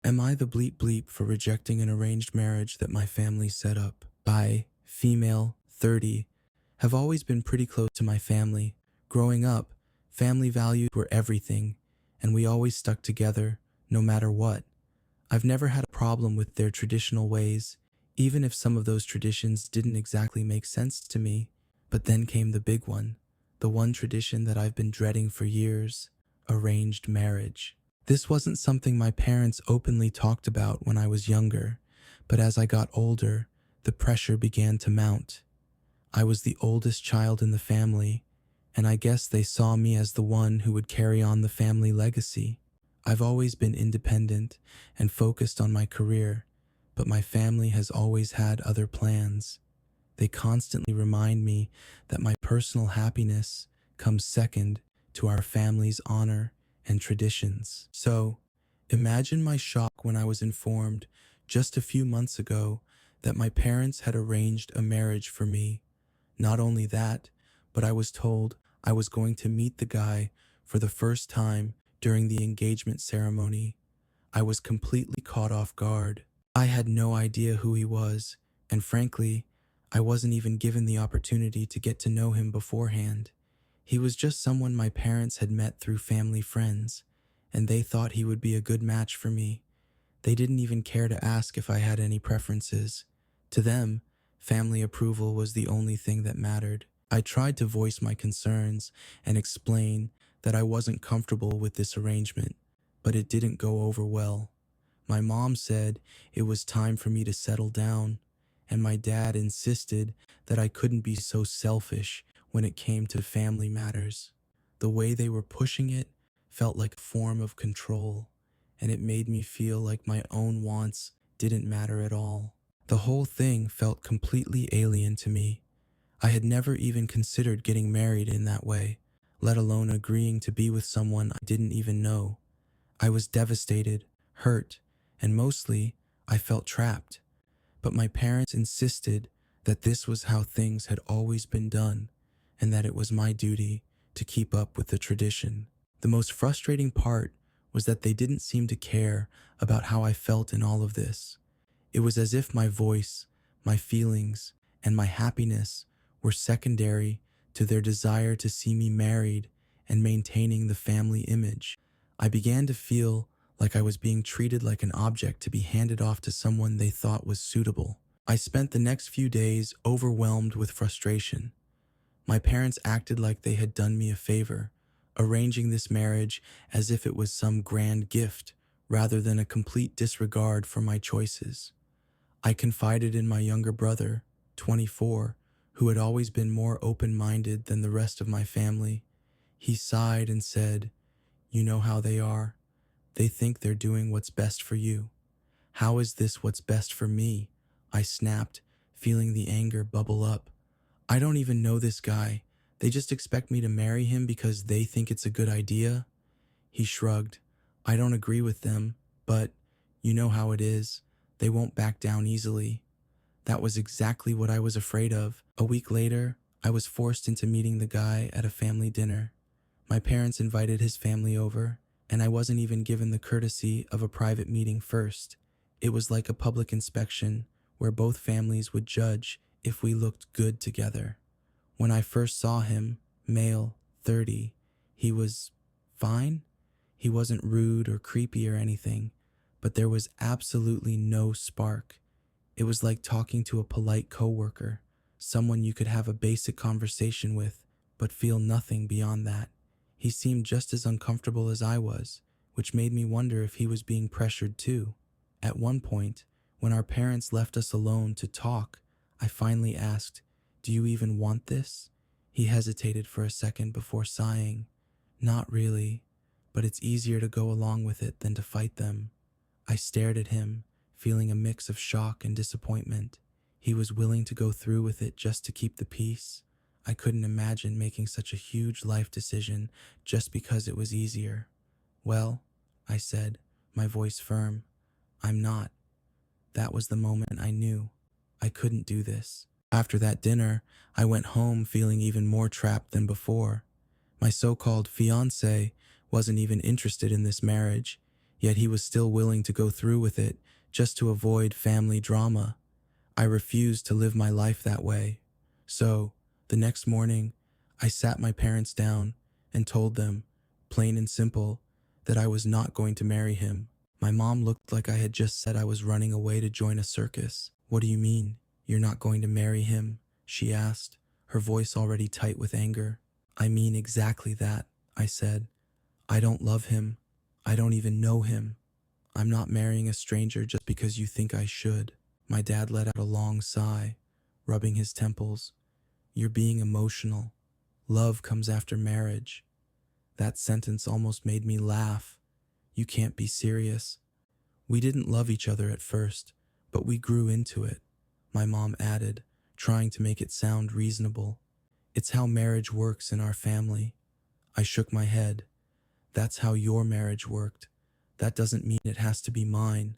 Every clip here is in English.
Am I the bleep bleep for rejecting an arranged marriage that my family set up? I, female, 30, have always been pretty close to my family. Growing up, family values were everything, and we always stuck together, no matter what. I've never had a problem with their traditional ways, even if some of those traditions didn't exactly make sense to me. But then came the big one, the one tradition that I've been dreading for years: arranged marriage. This wasn't something my parents openly talked about when I was younger, but as I got older, the pressure began to mount. I was the oldest child in the family, and I guess they saw me as the one who would carry on the family legacy. I've always been independent and focused on my career, but my family has always had other plans. They constantly remind me that my personal happiness comes second to our family's honor and traditions. So, imagine my shock when I was informed just a few months ago that my parents had arranged a marriage for me. Not only that, but I was told I was going to meet the guy for the first time during the engagement ceremony. I was completely caught off guard. I had no idea who he was, and frankly, I wasn't even given the opportunity to get to know him beforehand. He was just someone my parents had met through family friends, and they thought he would be a good match for me. They didn't even care to ask if I had any preferences. To them, family approval was the only thing that mattered. I tried to voice my concerns and explain that I wasn't comfortable with this arrangement, but it didn't go over well. My mom said it was time for me to settle down, and my dad insisted that I couldn't be so selfish when it came to family matters. The way they were pushing it felt like a form of control, and it made me feel like my own wants didn't matter at all. The whole thing felt completely alien to me. I had never even considered getting married in that way, let alone agreeing to be with someone I didn't even know. I was devastated, hurt, and mostly, I felt trapped. But my parents insisted that this was how things had always been done, and that it was my duty to keep up with the tradition. The most frustrating part was that they didn't seem to care about how I felt in all of this. It was as if my voice, my feelings, and my happiness were secondary to their desire to see me married and maintaining the family image. I began to feel like I was being treated like an object to be handed off to someone they thought was suitable. I spent the next few days overwhelmed with frustration. My parents acted like they had done me a favor, arranging this marriage as if it was some grand gift rather than a complete disregard for my choices. I confided in my younger brother, 24, who had always been more open-minded than the rest of my family. He sighed and said, "You know how they are. They think they're doing what's best for you." "How is this what's best for me?" I snapped, feeling the anger bubble up. "I don't even know this guy. They just expect me to marry him because they think it's a good idea?" He shrugged. "I don't agree with them, but you know how it is. They won't back down easily." That was exactly what I was afraid of. A week later, I was forced into meeting the guy at a family dinner. My parents invited his family over, and I wasn't even given the courtesy of a private meeting first. It was like a public inspection where both families would judge if we looked good together. When I first saw him, male, 30, he was fine. He wasn't rude or creepy or anything, but there was absolutely no spark. It was like talking to a polite coworker, someone you could have a basic conversation with, but feel nothing beyond that. He seemed just as uncomfortable as I was, which made me wonder if he was being pressured too. At one point, when our parents left us alone to talk, I finally asked, "Do you even want this?" He hesitated for a second before sighing. "Not really, but it's easier to go along with it than to fight them." I stared at him, feeling a mix of shock and disappointment. He was willing to go through with it just to keep the peace. I couldn't imagine making such a huge life decision just because it was easier. "Well," I said, my voice firm, "I'm not." That was the moment I knew I couldn't do this. After that dinner, I went home feeling even more trapped than before. My so-called fiancé wasn't even interested in this marriage. yet he was still willing to go through with it just to avoid family drama. I refused to live my life that way. So, the next morning, I sat my parents down and told them, plain and simple, that I was not going to marry him. My mom looked like I had just said I was running away to join a circus. "What do you mean, you're not going to marry him?" she asked, her voice already tight with anger. "I mean exactly that," I said. "I don't love him. I don't even know him. I'm not marrying a stranger just because you think I should." My dad let out a long sigh, rubbing his temples. "You're being emotional. Love comes after marriage." That sentence almost made me laugh. "You can't be serious." "We didn't love each other at first, but we grew into it," my mom added, trying to make it sound reasonable. "It's how marriage works in our family." I shook my head. "That's how your marriage worked. That doesn't mean it has to be mine."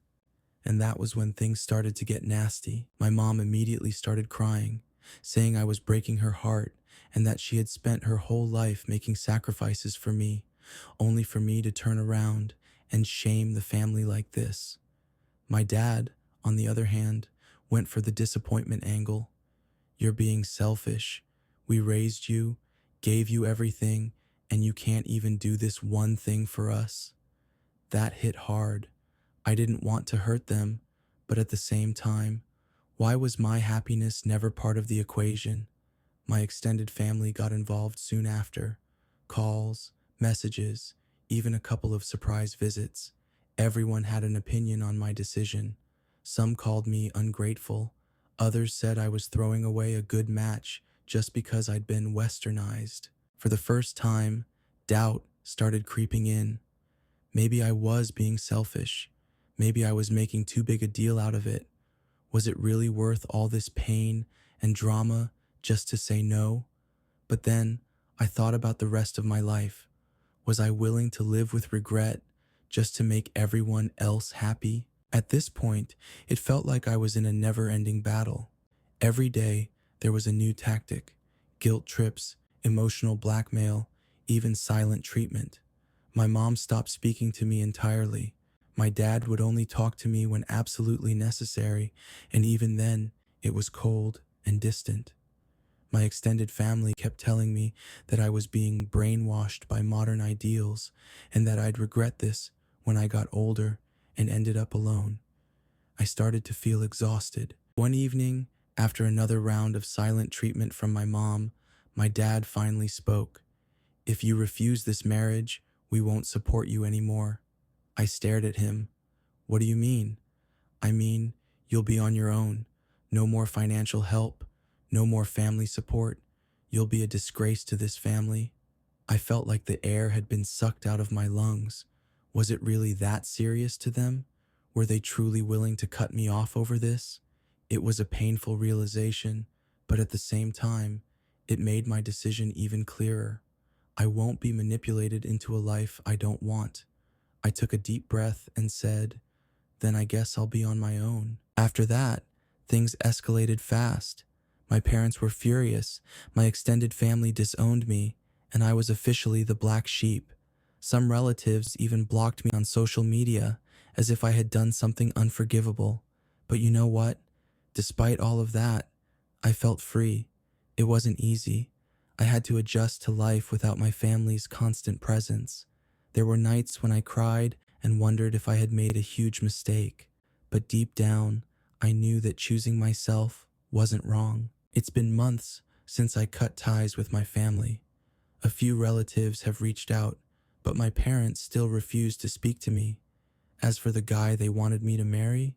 And that was when things started to get nasty. My mom immediately started crying, saying I was breaking her heart and that she had spent her whole life making sacrifices for me, only for me to turn around and shame the family like this. My dad, on the other hand, went for the disappointment angle. "You're being selfish. We raised you, gave you everything, and you can't even do this one thing for us." That hit hard. I didn't want to hurt them, but at the same time, why was my happiness never part of the equation? My extended family got involved soon after. Calls, messages, even a couple of surprise visits. Everyone had an opinion on my decision. Some called me ungrateful. Others said I was throwing away a good match just because I'd been westernized. For the first time, doubt started creeping in. Maybe I was being selfish. Maybe I was making too big a deal out of it. Was it really worth all this pain and drama just to say no? But then I thought about the rest of my life. Was I willing to live with regret just to make everyone else happy? At this point, it felt like I was in a never-ending battle. Every day, there was a new tactic: guilt trips, emotional blackmail, even silent treatment. My mom stopped speaking to me entirely. My dad would only talk to me when absolutely necessary, and even then, it was cold and distant. My extended family kept telling me that I was being brainwashed by modern ideals and that I'd regret this when I got older and ended up alone. I started to feel exhausted. One evening, after another round of silent treatment from my mom, my dad finally spoke. "If you refuse this marriage, we won't support you anymore." I stared at him. "What do you mean?" "I mean, you'll be on your own. No more financial help. No more family support. You'll be a disgrace to this family." I felt like the air had been sucked out of my lungs. Was it really that serious to them? Were they truly willing to cut me off over this? It was a painful realization, but at the same time, it made my decision even clearer. I won't be manipulated into a life I don't want. I took a deep breath and said, "Then I guess I'll be on my own." After that, things escalated fast. My parents were furious, my extended family disowned me, and I was officially the black sheep. Some relatives even blocked me on social media, as if I had done something unforgivable. But you know what? Despite all of that, I felt free. It wasn't easy. I had to adjust to life without my family's constant presence. There were nights when I cried and wondered if I had made a huge mistake. But deep down, I knew that choosing myself wasn't wrong. It's been months since I cut ties with my family. A few relatives have reached out, but my parents still refuse to speak to me. As for the guy they wanted me to marry,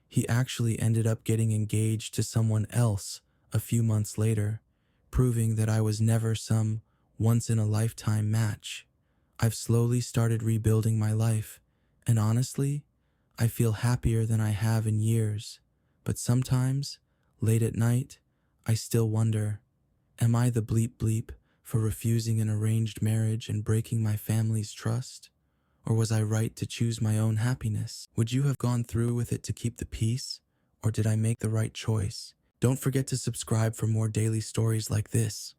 he actually ended up getting engaged to someone else a few months later, proving that I was never some once-in-a-lifetime match. I've slowly started rebuilding my life, and honestly, I feel happier than I have in years. But sometimes, late at night, I still wonder, am I the bleep bleep for refusing an arranged marriage and breaking my family's trust? Or was I right to choose my own happiness? Would you have gone through with it to keep the peace? Or did I make the right choice? Don't forget to subscribe for more daily stories like this.